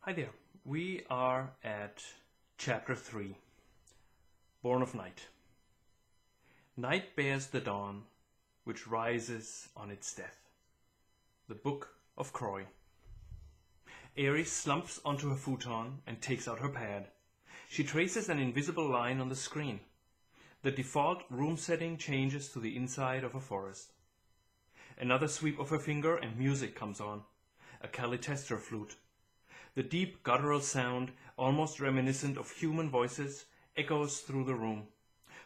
Hi there. We are at Chapter 3, Born of Night. Night bears the dawn, which rises on its death. The Book of Croy. Aries slumps onto her futon and takes out her pad. She traces an invisible line on the screen. The default room setting changes to the inside of a forest. Another sweep of her finger and music comes on. A Calitester flute. The deep guttural sound, almost reminiscent of human voices, echoes through the room.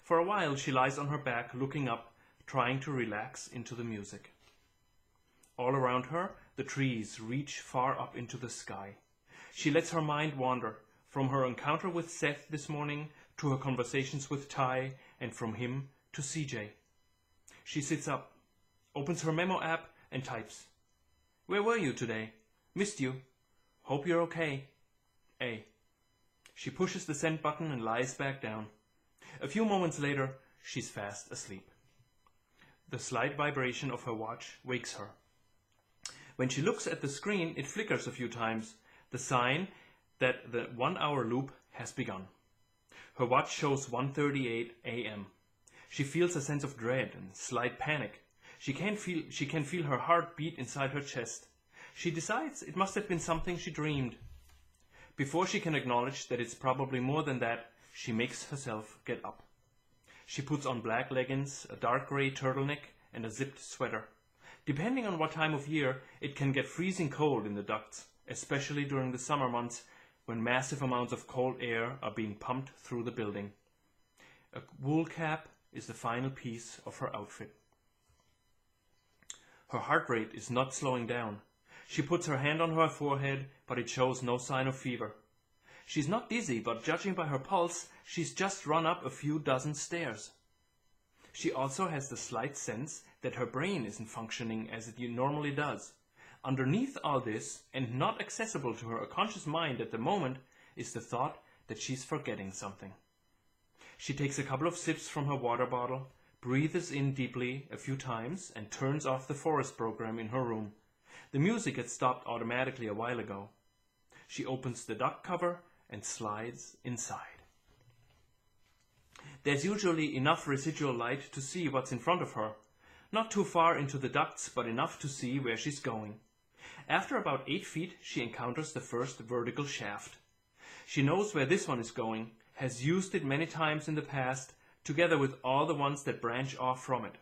For a while she lies on her back, looking up, trying to relax into the music. All around her, the trees reach far up into the sky. She lets her mind wander, from her encounter with Seth this morning to her conversations with Ty, and from him to CJ. She sits up, opens her memo app, and types. "Where were you today? Missed you. Hope you're okay. A." She pushes the send button and lies back down. A few moments later, she's fast asleep. The slight vibration of her watch wakes her. When she looks at the screen, it flickers a few times, the sign that the 1-hour loop has begun. Her watch shows 1:38 a.m. She feels a sense of dread and slight panic. She can feel her heart beat inside her chest. She decides it must have been something she dreamed. Before she can acknowledge that it's probably more than that, she makes herself get up. She puts on black leggings, a dark gray turtleneck, and a zipped sweater. Depending on what time of year, it can get freezing cold in the ducts, especially during the summer months when massive amounts of cold air are being pumped through the building. A wool cap is the final piece of her outfit. Her heart rate is not slowing down. She puts her hand on her forehead, but it shows no sign of fever. She's not dizzy, but judging by her pulse, she's just run up a few dozen stairs. She also has the slight sense that her brain isn't functioning as it normally does. Underneath all this, and not accessible to her conscious mind at the moment, is the thought that she's forgetting something. She takes a couple of sips from her water bottle, breathes in deeply a few times, and turns off the forest program in her room. The music had stopped automatically a while ago. She opens the duct cover and slides inside. There's usually enough residual light to see what's in front of her. Not too far into the ducts, but enough to see where she's going. After about 8 feet, she encounters the first vertical shaft. She knows where this one is going, has used it many times in the past, together with all the ones that branch off from it.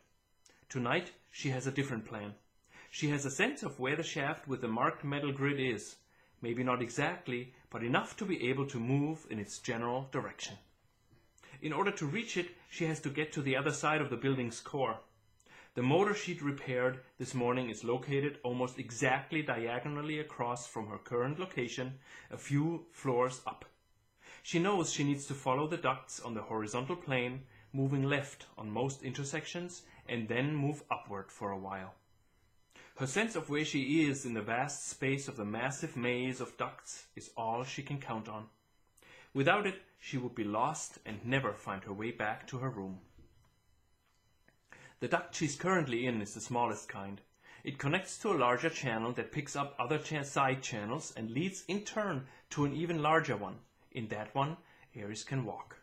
Tonight, she has a different plan. She has a sense of where the shaft with the marked metal grid is. Maybe not exactly, but enough to be able to move in its general direction. In order to reach it, she has to get to the other side of the building's core. The motor she'd repaired this morning is located almost exactly diagonally across from her current location, a few floors up. She knows she needs to follow the ducts on the horizontal plane, moving left on most intersections, and then move upward for a while. Her sense of where she is in the vast space of the massive maze of ducts is all she can count on. Without it, she would be lost and never find her way back to her room. The duct she's currently in is the smallest kind. It connects to a larger channel that picks up other side channels and leads in turn to an even larger one. In that one, Aries can walk.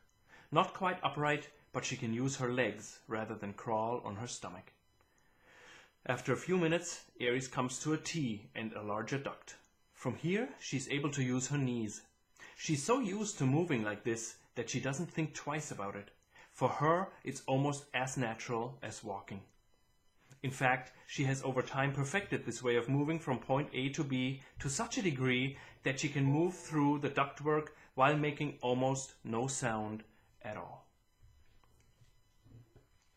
Not quite upright, but she can use her legs rather than crawl on her stomach. After a few minutes, Aries comes to a T and a larger duct. From here, she's able to use her knees. She's so used to moving like this that she doesn't think twice about it. For her, it's almost as natural as walking. In fact, she has over time perfected this way of moving from point A to B to such a degree that she can move through the ductwork while making almost no sound at all.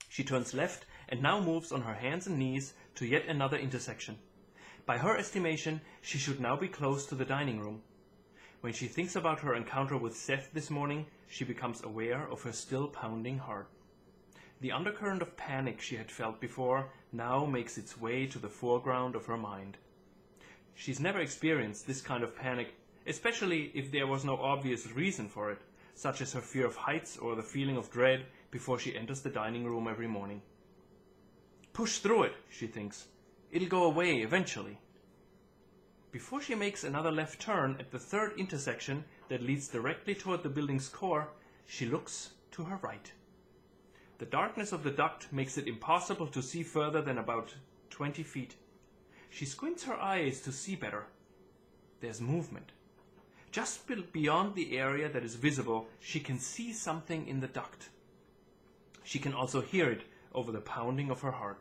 She turns left and now moves on her hands and knees to yet another intersection. By her estimation, she should now be close to the dining room. When she thinks about her encounter with Seth this morning, she becomes aware of her still pounding heart. The undercurrent of panic she had felt before now makes its way to the foreground of her mind. She's never experienced this kind of panic, especially if there was no obvious reason for it, such as her fear of heights or the feeling of dread before she enters the dining room every morning. Push through it, she thinks. It'll go away eventually. Before she makes another left turn at the third intersection that leads directly toward the building's core, she looks to her right. The darkness of the duct makes it impossible to see further than about 20 feet. She squints her eyes to see better. There's movement. Just beyond the area that is visible, she can see something in the duct. She can also hear it over the pounding of her heart.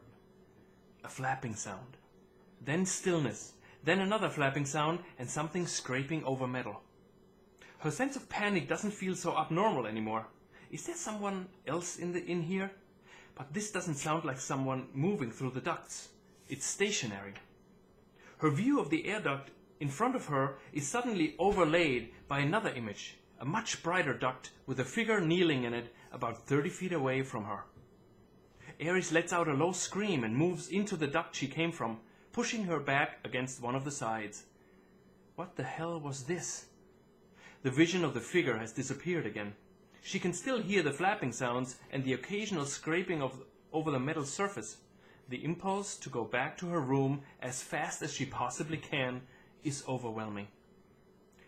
A flapping sound. Then stillness. Then another flapping sound and something scraping over metal. Her sense of panic doesn't feel so abnormal anymore. Is there someone else in here? But this doesn't sound like someone moving through the ducts. It's stationary. Her view of the air duct in front of her is suddenly overlaid by another image, a much brighter duct with a figure kneeling in it about 30 feet away from her. Aries lets out a low scream and moves into the duct she came from, pushing her back against one of the sides. What the hell was this? The vision of the figure has disappeared again. She can still hear the flapping sounds and the occasional scraping over the metal surface. The impulse to go back to her room as fast as she possibly can is overwhelming.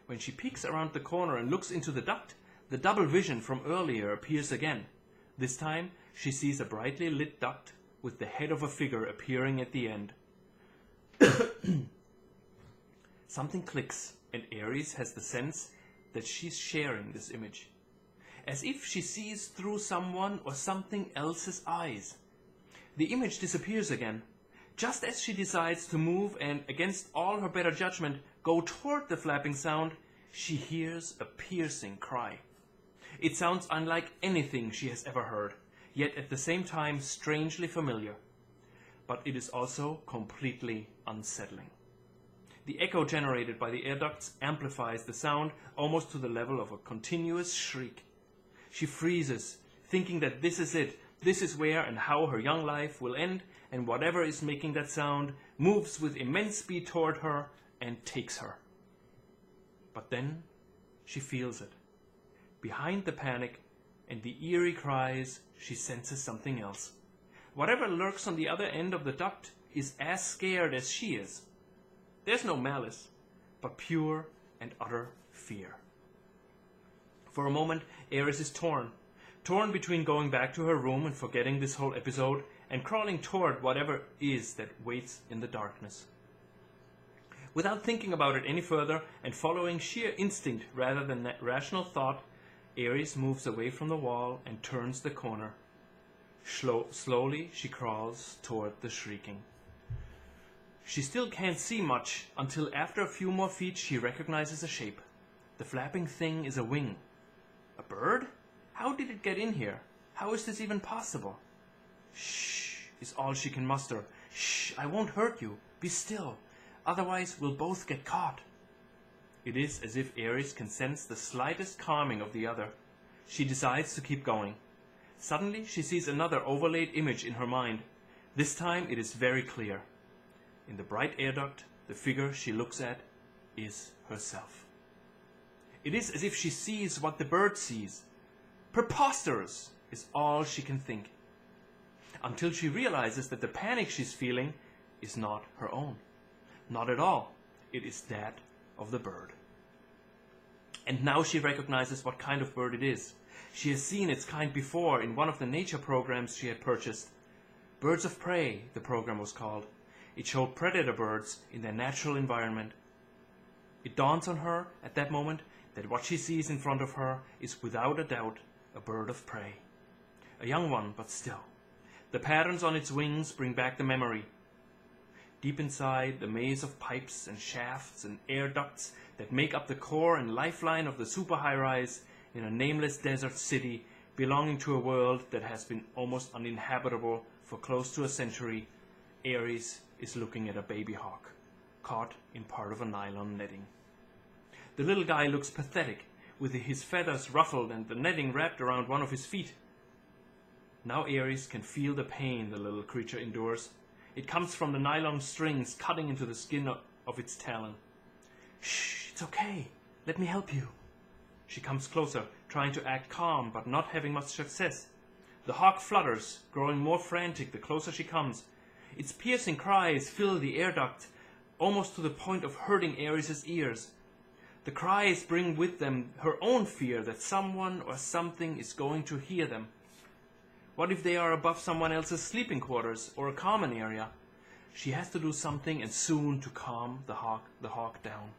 When she peeks around the corner and looks into the duct, the double vision from earlier appears again. This time, she sees a brightly lit duct with the head of a figure appearing at the end. Something clicks, and Aries has the sense that she's sharing this image. As if she sees through someone or something else's eyes. The image disappears again. Just as she decides to move and, against all her better judgment, go toward the flapping sound, she hears a piercing cry. It sounds unlike anything she has ever heard, yet at the same time strangely familiar. But it is also completely unsettling. The echo generated by the air ducts amplifies the sound almost to the level of a continuous shriek. She freezes, thinking that this is it, this is where and how her young life will end, and whatever is making that sound moves with immense speed toward her and takes her. But then she feels it. Behind the panic and the eerie cries, she senses something else. Whatever lurks on the other end of the duct is as scared as she is. There's no malice, but pure and utter fear. For a moment, Aries is torn between going back to her room and forgetting this whole episode and crawling toward whatever is that waits in the darkness. Without thinking about it any further and following sheer instinct rather than rational thought, Aries moves away from the wall and turns the corner. Slowly she crawls toward the shrieking. She still can't see much until after a few more feet she recognizes a shape. The flapping thing is a wing. A bird? How did it get in here? How is this even possible? Shh is all she can muster. Shh, I won't hurt you. Be still. Otherwise we'll both get caught. It is as if Aries can sense the slightest calming of the other. She decides to keep going. Suddenly she sees another overlaid image in her mind. This time it is very clear. In the bright air duct, the figure she looks at is herself. It is as if she sees what the bird sees. Preposterous is all she can think. Until she realizes that the panic she's feeling is not her own. Not at all. It is that of the bird. And now she recognizes what kind of bird it is. She has seen its kind before in one of the nature programs she had purchased. Birds of Prey, the program was called. It showed predator birds in their natural environment. It dawns on her at that moment that what she sees in front of her is without a doubt a bird of prey. A young one, but still. The patterns on its wings bring back the memory. Deep inside, the maze of pipes and shafts and air ducts that make up the core and lifeline of the super high-rise in a nameless desert city belonging to a world that has been almost uninhabitable for close to a century, Aries is looking at a baby hawk, caught in part of a nylon netting. The little guy looks pathetic, with his feathers ruffled and the netting wrapped around one of his feet. Now Aries can feel the pain the little creature endures. It comes from the nylon strings cutting into the skin of its talon. Shh, it's okay. Let me help you. She comes closer, trying to act calm, but not having much success. The hawk flutters, growing more frantic the closer she comes. Its piercing cries fill the air duct. almost to the point of hurting Aries' ears. The cries bring with them her own fear that someone or something is going to hear them. What if they are above someone else's sleeping quarters or a common area? She has to do something, and soon, to calm the hawk down.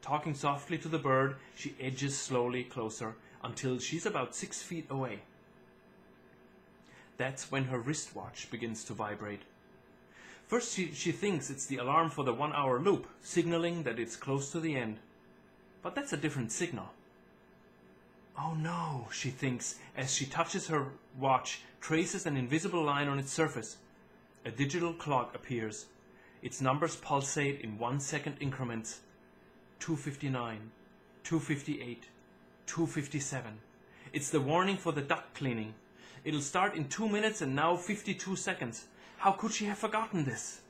Talking softly to the bird, she edges slowly closer until she's about 6 feet away. That's when her wristwatch begins to vibrate. First she thinks it's the alarm for the 1-hour loop, signaling that it's close to the end. But that's a different signal. Oh no, she thinks as she touches her watch, traces an invisible line on its surface. A digital clock appears. Its numbers pulsate in 1-second increments. 2:59, 2:58, 2:57. It's the warning for the duct cleaning. It'll start in 2 minutes and now 52 seconds. How could she have forgotten this?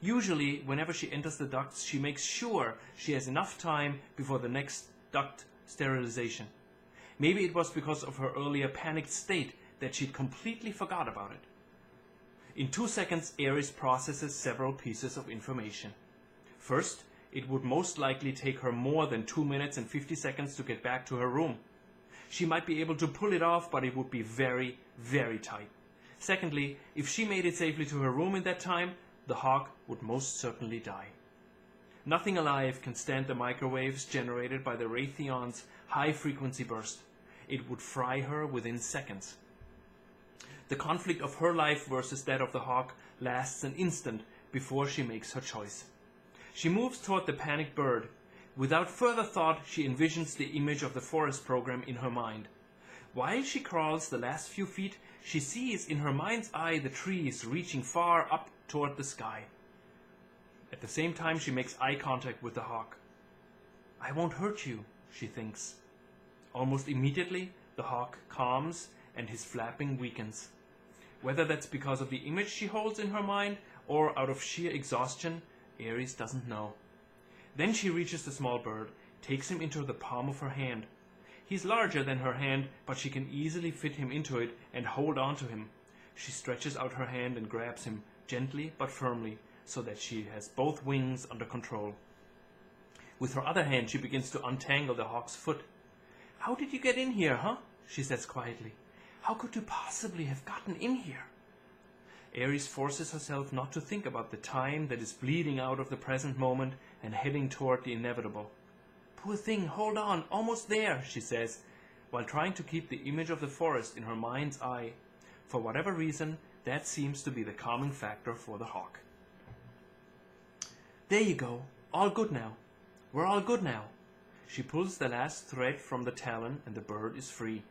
Usually, whenever she enters the ducts, she makes sure she has enough time before the next duct sterilization. Maybe it was because of her earlier panicked state that she'd completely forgot about it. In 2 seconds, Aries processes several pieces of information. First, it would most likely take her more than 2 minutes and 50 seconds to get back to her room. She might be able to pull it off, but it would be very, very tight. Secondly, if she made it safely to her room in that time, the hawk would most certainly die. Nothing alive can stand the microwaves generated by the Raytheon's high-frequency burst. It would fry her within seconds. The conflict of her life versus that of the hawk lasts an instant before she makes her choice. She moves toward the panicked bird. Without further thought, she envisions the image of the forest program in her mind. While she crawls the last few feet, she sees in her mind's eye the trees reaching far up toward the sky. At the same time, she makes eye contact with the hawk. I won't hurt you, she thinks. Almost immediately, the hawk calms and his flapping weakens. Whether that's because of the image she holds in her mind or out of sheer exhaustion, Aries doesn't know. Then she reaches the small bird, takes him into the palm of her hand. He's larger than her hand, but she can easily fit him into it and hold on to him. She stretches out her hand and grabs him, gently but firmly, so that she has both wings under control. With her other hand, she begins to untangle the hawk's foot. How did you get in here, huh? She says quietly. How could you possibly have gotten in here? Aries forces herself not to think about the time that is bleeding out of the present moment and heading toward the inevitable. Poor thing, hold on, almost there, she says, while trying to keep the image of the forest in her mind's eye. For whatever reason, that seems to be the calming factor for the hawk. There you go, all good now. We're all good now. She pulls the last thread from the talon and the bird is free.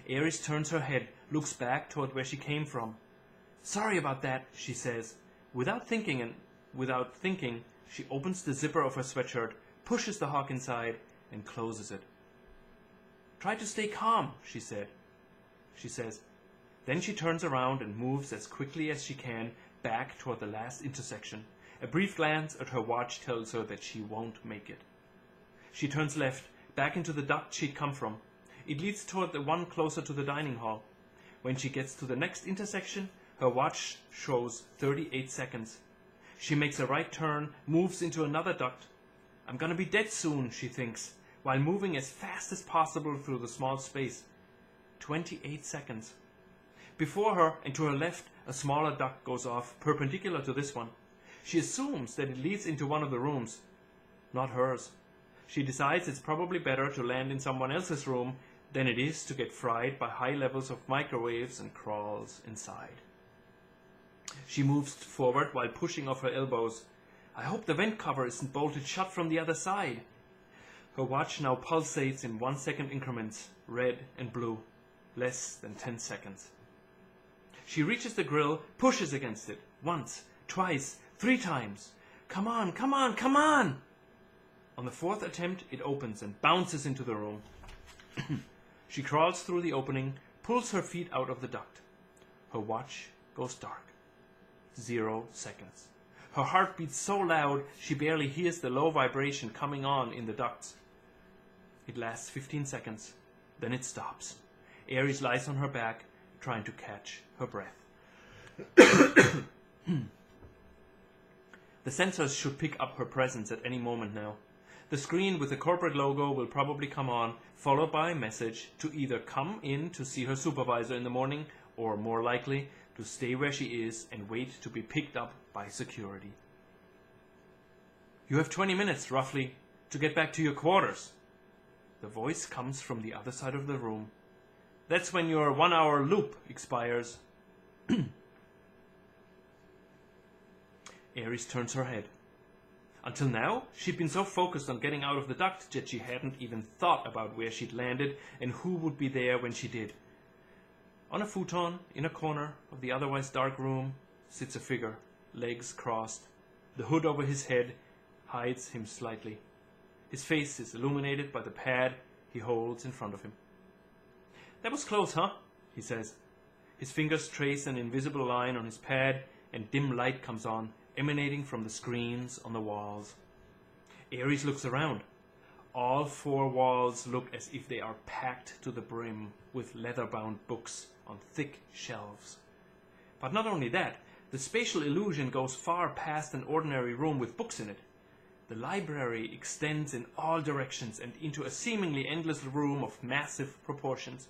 Aries turns her head, looks back toward where she came from. Sorry about that, she says. Without thinking, she opens the zipper of her sweatshirt, pushes the hawk inside, and closes it. Try to stay calm, she says. Then she turns around and moves as quickly as she can back toward the last intersection. A brief glance at her watch tells her that she won't make it. She turns left, back into the duct she'd come from. It leads toward the one closer to the dining hall. When she gets to the next intersection, her watch shows 38 seconds. She makes a right turn, moves into another duct. I'm gonna be dead soon, she thinks, while moving as fast as possible through the small space. 28 seconds. Before her and to her left, a smaller duct goes off, perpendicular to this one. She assumes that it leads into one of the rooms. Not hers. She decides it's probably better to land in someone else's room than it is to get fried by high levels of microwaves and crawls inside. She moves forward while pushing off her elbows. I hope the vent cover isn't bolted shut from the other side. Her watch now pulsates in 1 second increments, red and blue, less than 10 seconds. She reaches the grill, pushes against it, once, twice, 3 times. Come on, come on, come on! On the 4th attempt, it opens and bounces into the room. She crawls through the opening, pulls her feet out of the duct. Her watch goes dark. 0 seconds. Her heart beats so loud she barely hears the low vibration coming on in the ducts. It lasts 15 seconds. Then it stops. Aries lies on her back, trying to catch her breath. The sensors should pick up her presence at any moment now. The screen with the corporate logo will probably come on, followed by a message to either come in to see her supervisor in the morning, or more likely, to stay where she is and wait to be picked up by security. You have 20 minutes, roughly, to get back to your quarters. The voice comes from the other side of the room. That's when your 1-hour loop expires. Aries turns her head. Until now, she'd been so focused on getting out of the duct that she hadn't even thought about where she'd landed and who would be there when she did. On a futon, in a corner of the otherwise dark room, sits a figure, legs crossed. The hood over his head hides him slightly. His face is illuminated by the pad he holds in front of him. "That was close, huh?" he says. His fingers trace an invisible line on his pad, and dim light comes on, emanating from the screens on the walls. Aries looks around. All 4 walls look as if they are packed to the brim with leather-bound books on thick shelves. But not only that, the spatial illusion goes far past an ordinary room with books in it. The library extends in all directions and into a seemingly endless room of massive proportions.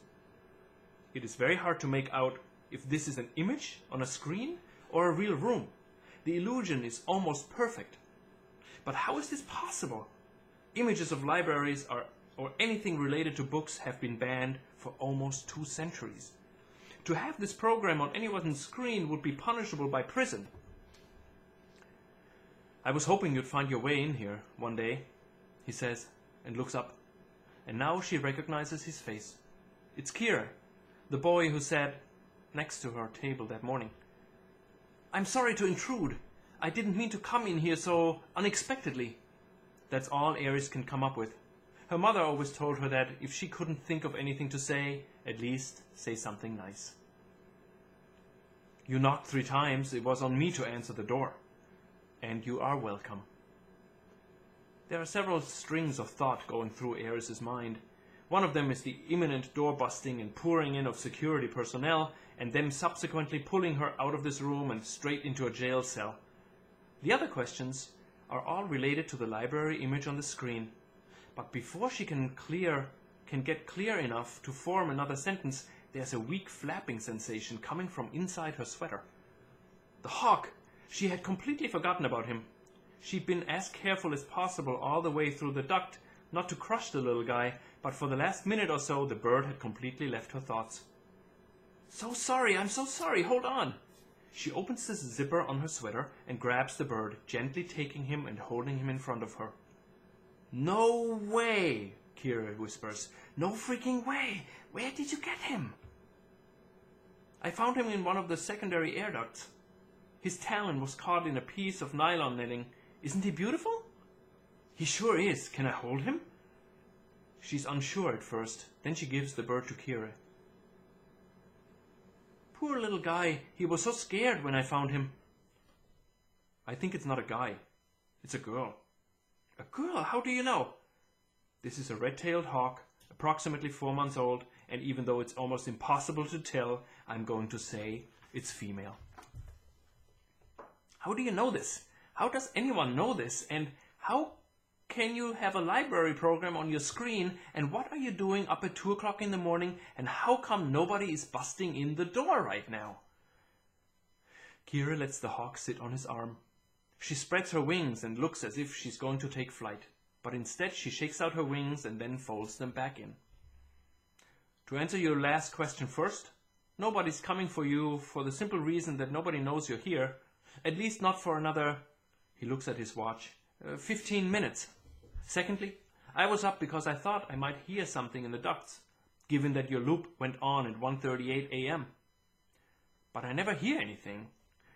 It is very hard to make out if this is an image on a screen or a real room. The illusion is almost perfect. But how is this possible? Images of libraries or anything related to books have been banned for almost 2 centuries. To have this program on anyone's screen would be punishable by prison. "I was hoping you'd find your way in here one day," he says, and looks up. And now she recognizes his face. It's Kira, the boy who sat next to her table that morning. "I'm sorry to intrude. I didn't mean to come in here so unexpectedly." That's all Aries can come up with. Her mother always told her that if she couldn't think of anything to say, at least say something nice. "You knocked 3 times. It was on me to answer the door. And you are welcome." There are several strings of thought going through Aries' mind. One of them is the imminent door busting and pouring in of security personnel, and them subsequently pulling her out of this room and straight into a jail cell. The other questions are all related to the library image on the screen. But before she can get clear enough to form another sentence, there's a weak flapping sensation coming from inside her sweater. The hawk! She had completely forgotten about him. She'd been as careful as possible all the way through the duct, not to crush the little guy, but for the last minute or so the bird had completely left her thoughts. "So sorry, I'm so sorry, hold on." She opens the zipper on her sweater and grabs the bird, gently taking him and holding him in front of her. "No way," Kira whispers. "No freaking way. Where did you get him?" "I found him in one of the secondary air ducts. His talon was caught in a piece of nylon netting. Isn't he beautiful?" "He sure is. Can I hold him?" She's unsure at first, then she gives the bird to Kira. "Poor little guy, he was so scared when I found him." "I think it's not a guy. It's a girl." "A girl? How do you know?" "This is a red-tailed hawk, approximately 4 months old, and even though it's almost impossible to tell, I'm going to say it's female." "How do you know this? How does anyone know this? And how can you have a library program on your screen? And what are you doing up at 2 o'clock in the morning? And how come nobody is busting in the door right now?" Kira lets the hawk sit on his arm. She spreads her wings and looks as if she's going to take flight. But instead she shakes out her wings and then folds them back in. "To answer your last question first, nobody's coming for you for the simple reason that nobody knows you're here. At least not for another," he looks at his watch, 15 minutes. "Secondly, I was up because I thought I might hear something in the ducts, given that your loop went on at 1:38 a.m. But I never hear anything.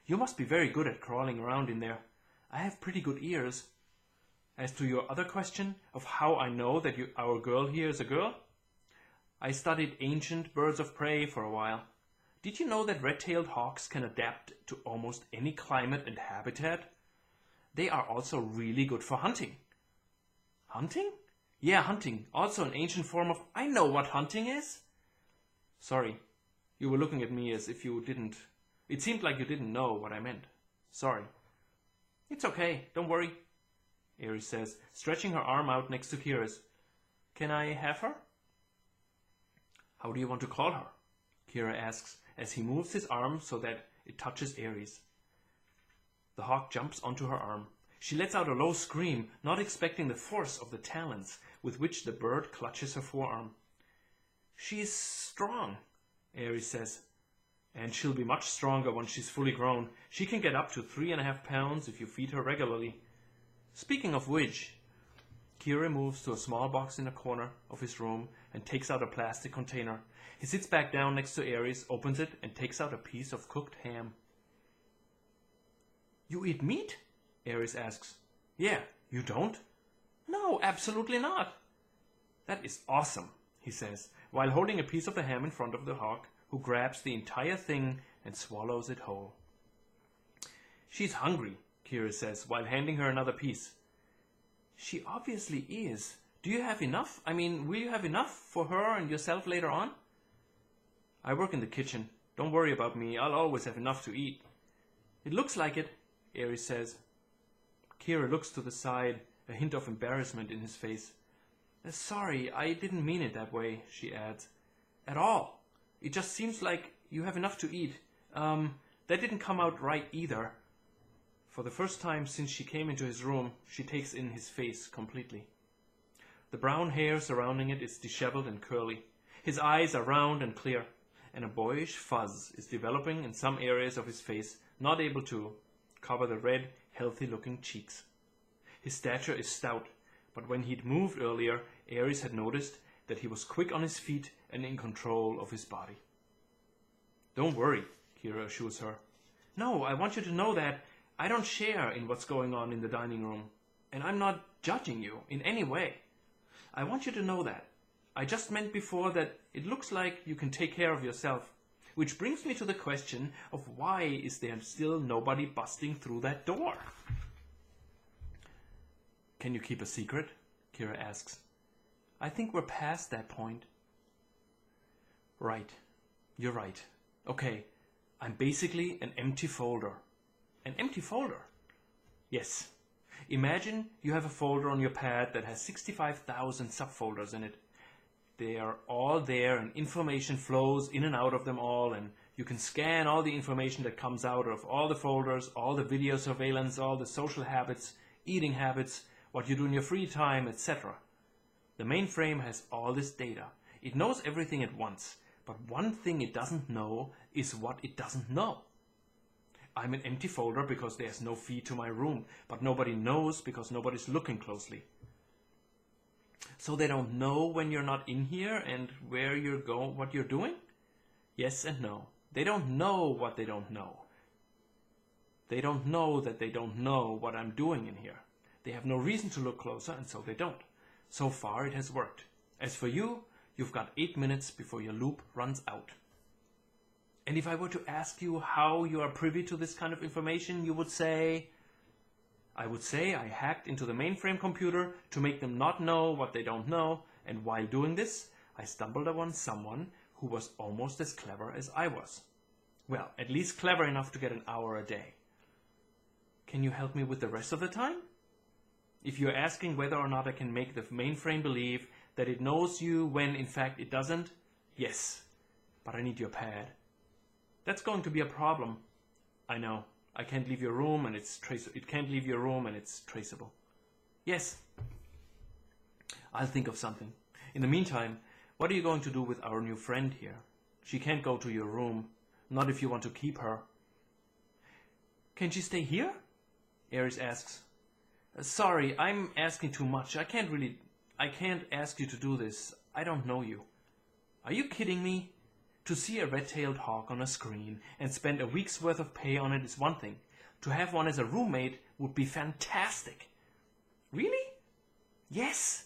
You must be very good at crawling around in there. I have pretty good ears. As to your other question of how I know that our girl here is a girl, I studied ancient birds of prey for a while. Did you know that red-tailed hawks can adapt to almost any climate and habitat? They are also really good for hunting." "Hunting?" "Yeah, hunting. Also an ancient form of..." "I know what hunting is." "Sorry. You were looking at me as if you didn't... It seemed like you didn't know what I meant. Sorry." It's okay, don't worry, Aries says, stretching her arm out next to Kira's. Can I have her? How do you want to call her? Kira asks as he moves his arm so that it touches Aries. The hawk jumps onto her arm. She lets out a low scream, not expecting the force of the talons with which the bird clutches her forearm. She's strong, Aries says. And she'll be much stronger when she's fully grown. She can get up to 3.5 pounds if you feed her regularly. Speaking of which, Kira moves to a small box in the corner of his room and takes out a plastic container. He sits back down next to Aries, opens it, and takes out a piece of cooked ham. You eat meat? Aries asks. Yeah, you don't? No, absolutely not. That is awesome, he says, while holding a piece of the ham in front of the hawk, who grabs the entire thing and swallows it whole. She's hungry, Kira says, while handing her another piece. She obviously is. Do you have enough? I mean, will you have enough for her and yourself later on? I work in the kitchen. Don't worry about me. I'll always have enough to eat. It looks like it, Aries says. Kira looks to the side, a hint of embarrassment in his face. Sorry, I didn't mean it that way, she adds. At all. It just seems like you have enough to eat. That didn't come out right either. For the first time since she came into his room, she takes in his face completely. The brown hair surrounding it is disheveled and curly. His eyes are round and clear, and a boyish fuzz is developing in some areas of his face, not able to cover the red, healthy-looking cheeks. His stature is stout, but when he'd moved earlier, Aries had noticed that he was quick on his feet and in control of his body. Don't worry, Kira assures her. No, I want you to know that I don't share in what's going on in the dining room, and I'm not judging you in any way. I want you to know that. I just meant before that it looks like you can take care of yourself, which brings me to the question of why is there still nobody busting through that door? Can you keep a secret? Kira asks. I think we're past that point. Right. You're right. Okay. I'm basically an empty folder. An empty folder? Yes. Imagine you have a folder on your pad that has 65,000 subfolders in it. They are all there and information flows in and out of them all, and you can scan all the information that comes out of all the folders, all the video surveillance, all the social habits, eating habits, what you do in your free time, etc. The mainframe has all this data. It knows everything at once, but one thing it doesn't know is what it doesn't know. I'm an empty folder because there's no feed to my room, but nobody knows because nobody's looking closely. So they don't know when you're not in here and where you're going, what you're doing? Yes and no. They don't know what they don't know. They don't know that they don't know what I'm doing in here. They have no reason to look closer, and so they don't. So far it has worked. As for you, you've got 8 minutes before your loop runs out. And if I were to ask you how you are privy to this kind of information, you would say... I would say I hacked into the mainframe computer to make them not know what they don't know, and while doing this, I stumbled upon someone who was almost as clever as I was. Well, at least clever enough to get an hour a day. Can you help me with the rest of the time? If you're asking whether or not I can make the mainframe believe that it knows you when in fact it doesn't, yes, but I need your pad. That's going to be a problem. I know. I can't leave your room and it's traceable. It can't leave your room and it's traceable. Yes. I'll think of something. In the meantime, what are you going to do with our new friend here? She can't go to your room. Not if you want to keep her. Can she stay here? Aries asks. Sorry, I'm asking too much. I can't ask you to do this. I don't know you. Are you kidding me? To see a red-tailed hawk on a screen and spend a week's worth of pay on it is one thing. To have one as a roommate would be fantastic. Really? Yes.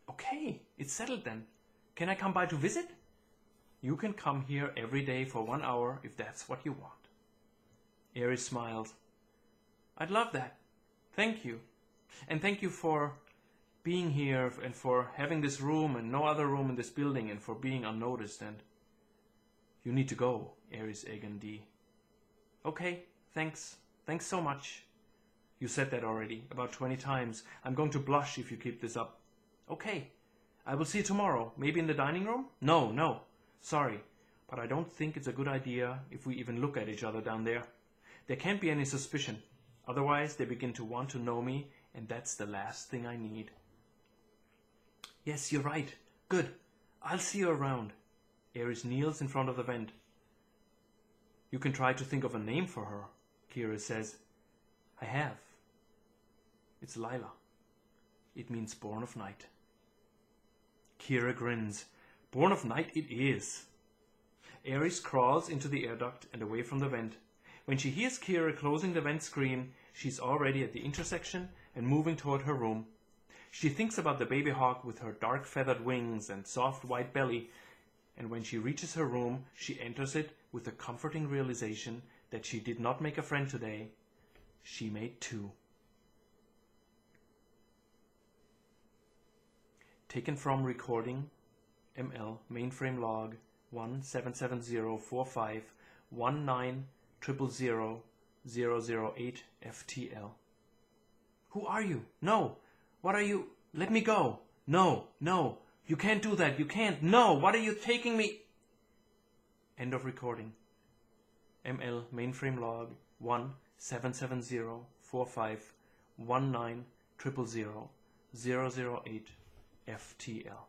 Okay, it's settled then. Can I come by to visit? You can come here every day for 1 hour if that's what you want. Aries smiles. I'd love that. Thank you. And thank you for being here and for having this room and no other room in this building and for being unnoticed and... You need to go, Aries Egg and D. Okay, thanks. Thanks so much. You said that already, about 20 times. I'm going to blush if you keep this up. Okay. I will see you tomorrow. Maybe in the dining room? No. Sorry. But I don't think it's a good idea if we even look at each other down there. There can't be any suspicion. Otherwise, they begin to want to know me, and that's the last thing I need. Yes, you're right. Good. I'll see you around. Aries kneels in front of the vent. You can try to think of a name for her, Kira says. I have. It's Lila. It means born of night. Kira grins. Born of night it is. Aries crawls into the air duct and away from the vent. When she hears Kira closing the vent screen, she's already at the intersection and moving toward her room. She thinks about the baby hawk with her dark feathered wings and soft white belly, and when she reaches her room, she enters it with the comforting realization that she did not make a friend today. She made two. Taken from recording ML mainframe log 1774519000008 FTL. Who are you? No! What are you? Let me go! No! You can't do that! You can't! No! What are you taking me? End of recording. ML mainframe log 1770451900008 FTL.